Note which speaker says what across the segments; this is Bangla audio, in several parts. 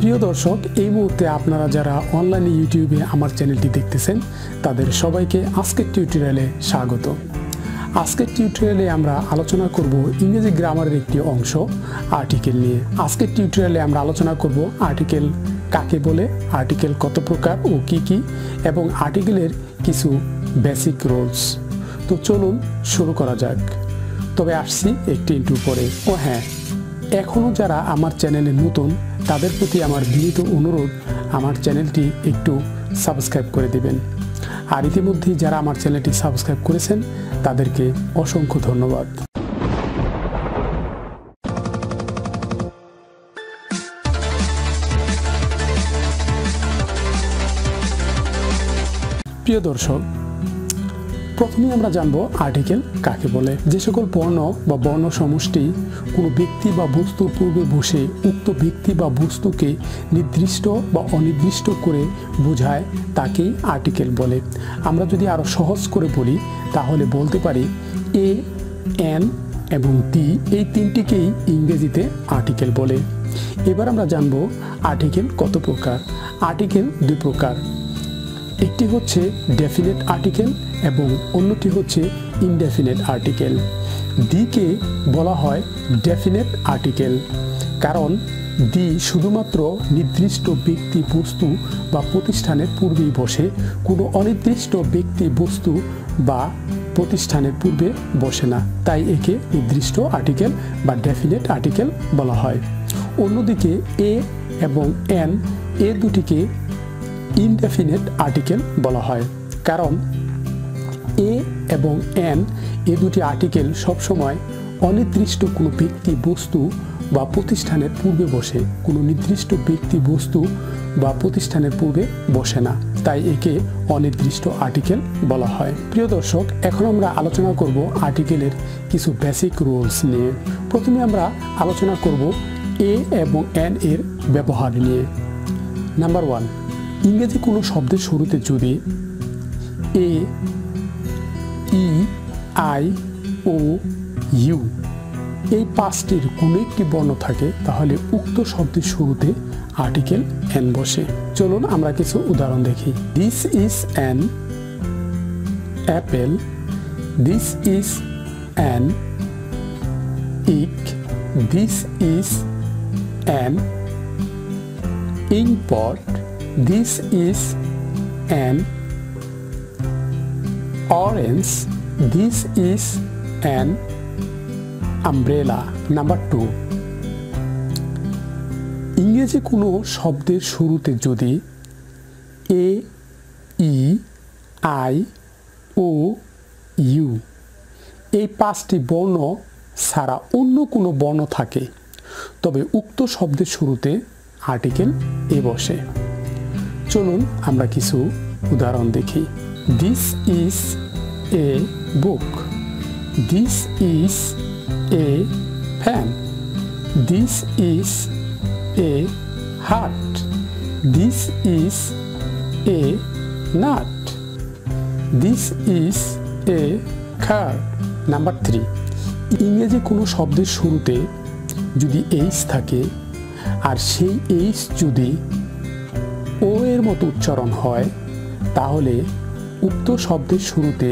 Speaker 1: প্রিয় দর্শক, এই মুহূর্তে আপনারা যারা অনলাইনে ইউটিউবে আমার চ্যানেলটি দেখতেছেন তাদের সবাইকে আজকের টিউটোরিয়ালে স্বাগত। আজকের টিউটোরিয়ালে আমরা আলোচনা করব ইংরেজি গ্রামারের একটি অংশ আর্টিকেল নিয়ে। আজকের টিউটোরিয়ালে আমরা আলোচনা করব আর্টিকেল কাকে বলে, আর্টিকেল কত প্রকার ও কি কি, এবং আর্টিকেলের কিছু বেসিক রুলস। তো চলুন শুরু করা যাক। তবে আসছি একটি ইন্ট্রো পরে। ও হ্যাঁ, এখনও যারা আমার চ্যানেলে নতুন তাদের প্রতি আমার বিনীত অনুরোধ, আমার চ্যানেলটি একটু সাবস্ক্রাইব করে দিবেন। আর ইতিমধ্যেই যারা আমার চ্যানেলটি সাবস্ক্রাইব করেছেন তাদেরকে অসংখ্য ধন্যবাদ। প্রিয় দর্শক, প্রথমে আমরা জানব আর্টিকেল কাকে বলে। যে সকল বর্ণ বা বর্ণ সমষ্টি কোনো ব্যক্তি বা বস্তুর পূর্বে বসে উক্ত ব্যক্তি বা বস্তুকে নির্দিষ্ট বা অনির্দিষ্ট করে বোঝায় তাকেই আর্টিকেল বলে। আমরা যদি আরও সহজ করে বলি তাহলে বলতে পারি এ, এন এবং টি, এই তিনটিকেই ইংরেজিতে আর্টিকেল বলে। এবার আমরা জানব আর্টিকেল কত প্রকার। আর্টিকেল দুই প্রকার, একটি হচ্ছে ডেফিনেট আর্টিকেল এবং অন্যটি হচ্ছে ইনডেফিনেট আর্টিকেল। দিকে বলা হয় ডেফিনেট আর্টিকেল, কারণ দি শুধুমাত্র নির্দিষ্ট ব্যক্তি, বস্তু বা প্রতিষ্ঠানের পূর্বেই বসে, কোনো অনির্দিষ্ট ব্যক্তি, বস্তু বা প্রতিষ্ঠানের পূর্বে বসে না, তাই একে নির্দিষ্ট আর্টিকেল বা ডেফিনেট আর্টিকেল বলা হয়। অন্যদিকে এ এবং এন, এ দুটিকে ইনডেফিনেট আর্টিকেল বলা হয়, কারণ এ এবং এন, এ দুটি আর্টিকেল সবসময় অনির্দিষ্ট কোনো ব্যক্তি, বস্তু বা প্রতিষ্ঠানের পূর্বে বসে, কোনো নির্দিষ্ট ব্যক্তি, বস্তু বা প্রতিষ্ঠানের পূর্বে বসে না, তাই একে অনির্দিষ্ট আর্টিকেল বলা হয়। প্রিয় দর্শক, এখন আমরা আলোচনা করব আর্টিকেলের কিছু বেসিক রুলস নিয়ে। প্রথমে আমরা আলোচনা করব এ এবং এন এর ব্যবহার নিয়ে। নাম্বার 1, ইংরেজি কোনো শব্দের শুরুতে যদি এ, ই, আই, ও, ইউ এই পাঁচটির কোনো একটি বর্ণ থাকে তাহলে উক্ত শব্দের শুরুতে আর্টিকেল এন বসে। চলুন আমরা কিছু উদাহরণ দেখি। This is an apple, this is an egg, this is an ink pot, this is an orange, this is an umbrella. Number 2, ইংরেজি কোনো শব্দের শুরুতে যদি এ, ই, আই, ও, ইউ এই পাঁচটি বর্ণ ছাড়া অন্য কোনো বর্ণ থাকে তবে উক্ত শব্দের শুরুতে আর্টিকেল এ বসে। চলুন আমরা কিছু উদাহরণ দেখি। This is a book, this is a fan, this is a heart, this is a nut, this is a car. Number 3, ইংরেজি কোনো শব্দের শুরুতে যদি এইচ থাকে আর সেই এইচ যদি ও এর মতো উচ্চারণ হয় তাহলে উক্ত শব্দের শুরুতে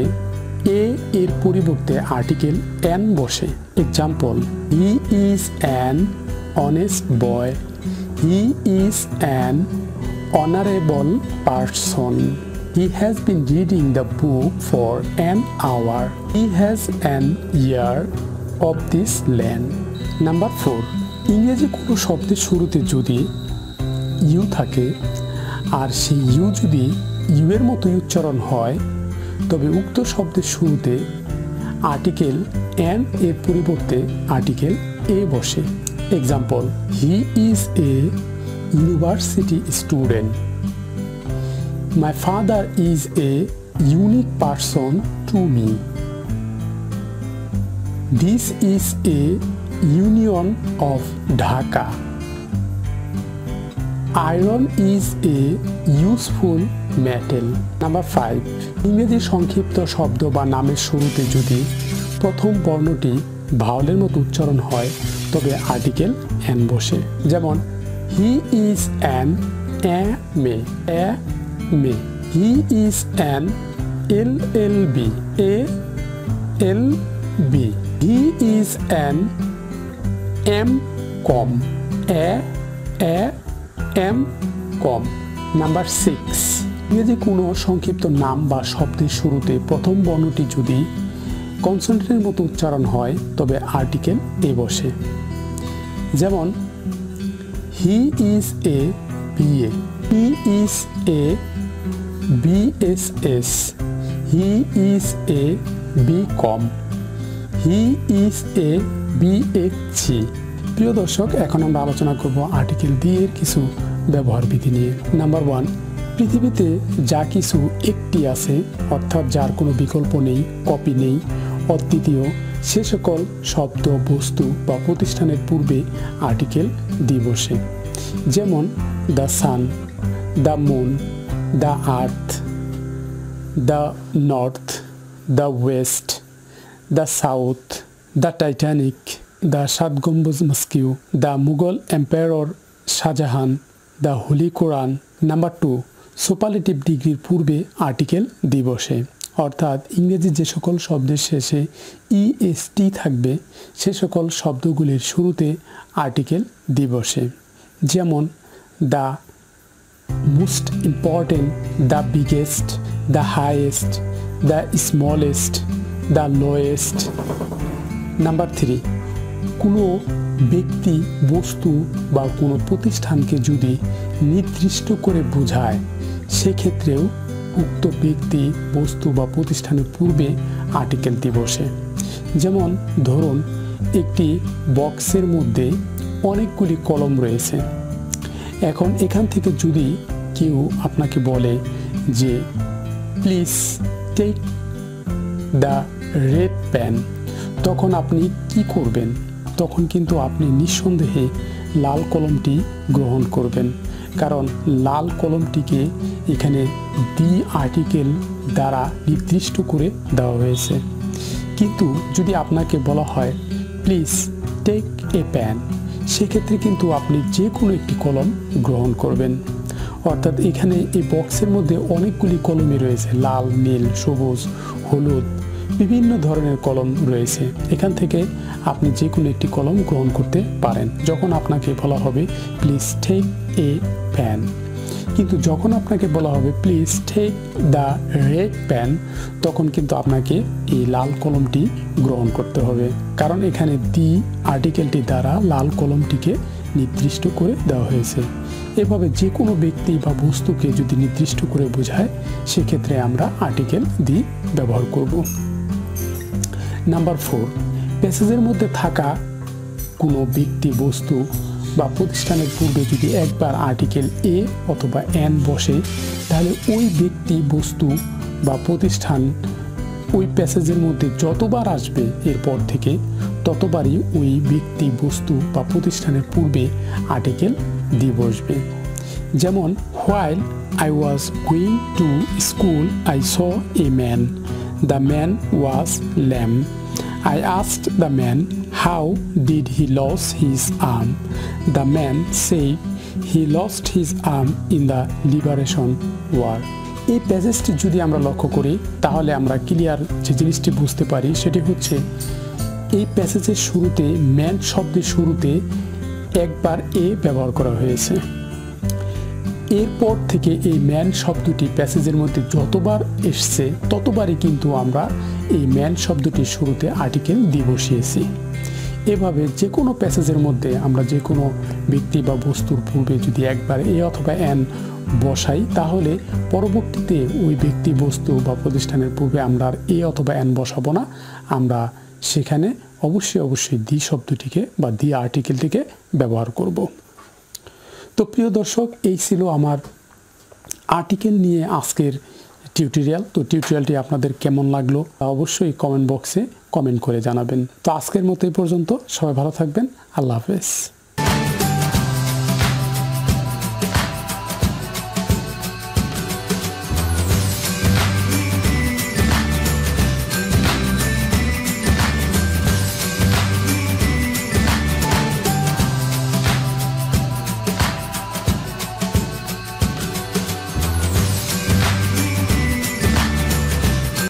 Speaker 1: এ এর পরিবর্তে আর্টিকেল এন বসে। Example, he is an honest boy, he is an honourable person, he has been reading the book for an hour, he has an ear of this land. Number 4, ইংরেজি কোনো শব্দের শুরুতে যদি ইউ থাকে আর সেই ইউ যদি ইউ এর মতোই উচ্চারণ হয় তবে উক্ত শব্দের শুরুতে আর্টিকেল এন এর পরিবর্তে আর্টিকেল এ বসে। Example, he is a university student, my father is a unique person to me, this is a union of Dhaka, iron is a useful metal. Number 5, ইংরেজি সংক্ষিপ্ত শব্দ বা নামের শুরুতে যদি প্রথম বর্ণটি ভাওয়ালের মতো উচ্চারণ হয় তবে আর্টিকেল এন বসে। যেমন He is an MA. He is an LLB. ALB. He is an MCom. MCom. Number 6. ইংরেজি কোনো সংক্ষিপ্ত নাম বা শব্দের শুরুতে প্রথম বর্ণটি যদি কনসোনেন্টের মতো উচ্চারণ হয় তবে আর্টিকেল এ বসে। যেমন he is a BA, he is a BSS, he is a BCom, he is a BHC। প্রিয় দর্শক, এখন আমরা আলোচনা করব আর্টিকেল দিয়ে এর কিছু ব্যবহার বিধি নিয়ে। নাম্বার 1, পৃথিবীতে যা কিছু একটি আছে, অর্থাৎ যার কোনো বিকল্প নেই, কপি নেই, অদ্বিতীয়, সে সকল শব্দ, বস্তু বা প্রতিষ্ঠানের পূর্বে আর্টিকেল দিয়ে বসে। যেমন the sun, the moon, the earth, the north, the West, the south, the Titanic, the 7 গম্বুজ mosque, the Mughal empire Shahjahan, the Holi Quran. Number 2, superlative ডিগ্রির পূর্বে আর্টিকেল দিয়ে বসে, অর্থাৎ ইংরেজি যে সকল শব্দের শেষে EST থাকবে সে সকল শব্দগুলির শুরুতে আর্টিকেল দিয়ে বসে। যেমন the most important, the biggest, the highest, the smallest, the lowest. Number 3, কোনো ব্যক্তি, বস্তু বা কোনো প্রতিষ্ঠানকে যদি নির্দিষ্ট করে বোঝায় সেক্ষেত্রেও উক্ত ব্যক্তি, বস্তু বা প্রতিষ্ঠানের পূর্বে আর্টিকেল দিয়ে বসে। যেমন ধরুন একটি বক্সের মধ্যে অনেকগুলি কলম রয়েছে। এখন এখান থেকে যদি কেউ আপনাকে বলে যে please take the red pen, তখন আপনি কি করবেন? তখন কিন্তু আপনি নিঃসন্দেহে লাল কলমটি গ্রহণ করবেন, কারণ লাল কলমটিকে এখানে দি আর্টিকেল দ্বারা নির্দিষ্ট করে দেওয়া হয়েছে। কিন্তু যদি আপনাকে বলা হয় প্লিজ টেক এ পেন, সেক্ষেত্রে কিন্তু আপনি যে কোনো একটি কলম গ্রহণ করবেন। অর্থাৎ এখানে এই বক্সের মধ্যে অনেকগুলি কলমই রয়েছে, লাল, নীল, সবুজ, হলুদ, বিভিন্ন ধরনের কলম রয়েছে। এখান থেকে আপনি যে কোনো একটি কলম গ্রহণ করতে পারেন যখন আপনাকে বলা হবে প্লিজ টেক এ পেন। কিন্তু যখন আপনাকে বলা হবে please take the red pen, তখন কিন্তু আপনাকে এই লাল কলমটি গ্রহণ করতে হবে, কারণ এখানে দি আর্টিকেলটি দ্বারা লাল কলমটিকে নির্দিষ্ট করে দেওয়া হয়েছে। এভাবে যে কোনো ব্যক্তি বা বস্তুকে যদি নির্দিষ্ট করে বোঝায় সেক্ষেত্রে আমরা আর্টিকেল দি ব্যবহার করব। নাম্বার 4, প্যাসেজের মধ্যে থাকা কোনো ব্যক্তি, বস্তু বা প্রতিষ্ঠানের পূর্বে যদি একবার আর্টিকেল এ অথবা এন বসে, তাহলে ওই ব্যক্তি, বস্তু বা প্রতিষ্ঠান ওই প্যাসেজের মধ্যে যতবার আসবে এরপর থেকে ততবারই ওই ব্যক্তি, বস্তু বা প্রতিষ্ঠানের পূর্বে আর্টিকেল দিয়ে বসবে। যেমন while I was going to school I saw a man. The man was lame. I asked the man how did he lose his arm. The man said he lost his arm in the Liberation War. এই প্যাসেজটি যদি আমরা লক্ষ্য করি তাহলে আমরা ক্লিয়ার যে জিনিসটি বুঝতে পারি সেটি হচ্ছে এই প্যাসেজের শুরুতে, ম্যান শব্দের শুরুতে একবার এ ব্যবহার করা হয়েছে। এরপর থেকে এই ম্যান শব্দটি প্যাসেজের মধ্যে যতবার এসছে ততবারই কিন্তু আমরা এই ম্যান শব্দটির শুরুতে আর্টিকেল দিয়ে বসিয়েছি। এভাবে যে কোনো প্যাসেজের মধ্যে আমরা যে কোনো ব্যক্তি বা বস্তুর পূর্বে যদি একবার এ অথবা এন বসাই তাহলে পরবর্তীতে ওই ব্যক্তি, বস্তু বা প্রতিষ্ঠানের পূর্বে আমরা আর এ অথবা এন বসাবো না, আমরা সেখানে অবশ্যই দি শব্দটিকে বা দি আর্টিকেলটিকে ব্যবহার করব। তো প্রিয় দর্শক, এই ছিল আমার আর্টিকেল নিয়ে আজকের টিউটোরিয়াল। তো টিউটোরিয়ালটি আপনাদের কেমন লাগলো অবশ্যই কমেন্ট বক্সে কমেন্ট করে জানাবেন। তো আজকের মতো এই পর্যন্ত, সবাই ভালো থাকবেন। আল্লাহ হাফেজ।